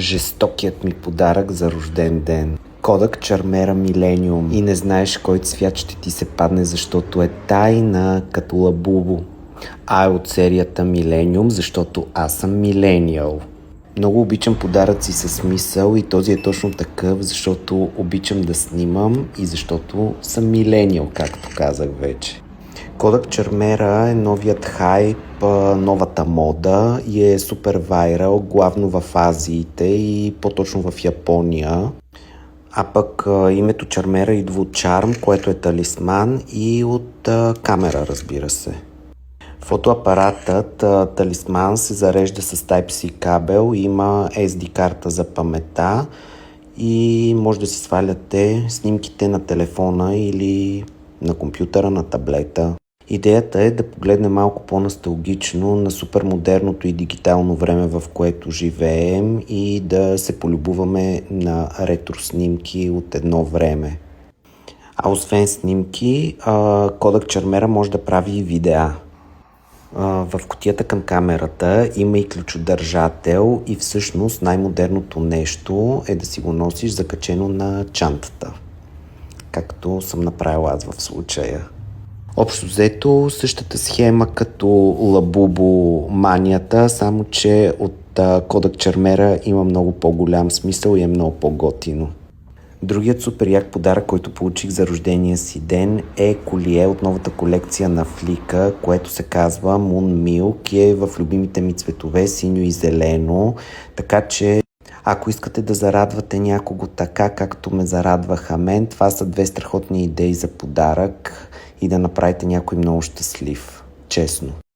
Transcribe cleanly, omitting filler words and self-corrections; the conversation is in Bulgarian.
Жестокият ми подарък за рожден ден. Kodak Charmera Millennium. И не знаеш кой цвят ще ти се падне, защото е тайна като лабубо. А е от серията Millennium, защото аз съм милениал. Много обичам подаръци със смисъл и този е точно такъв, защото обичам да снимам и защото съм милениал, както казах вече. Kodak Charmera е новият хайп, новата мода и е супер вайрал, главно в Азиите и по-точно в Япония. А пък името Charmera идва от Charm, което е талисман, и от камера, разбира се. Фотоапаратът талисман се зарежда с Type-C кабел, има SD карта за паметта и може да си сваляте снимките на телефона или на компютъра, на таблета. Идеята е да погледнем малко по-носталгично на супермодерното и дигитално време, в което живеем, и да се полюбуваме на ретро снимки от едно време. А освен снимки, Kodak Charmera може да прави и видеа. В кутията към камерата има и ключодържател и всъщност най-модерното нещо е да си го носиш закачено на чантата, както съм направил аз в случая. Общо взето същата схема като лабубо манията, само че от Kodak Charmera има много по-голям смисъл и е много по-готино. Другият супер як подарък, който получих за рождения си ден, е колие от новата колекция на Flickr, което се казва Moon Milk и е в любимите ми цветове синьо и зелено, така че ако искате да зарадвате някого така, както ме зарадваха мен, това са две страхотни идеи за подарък и да направите някой много щастлив. Честно.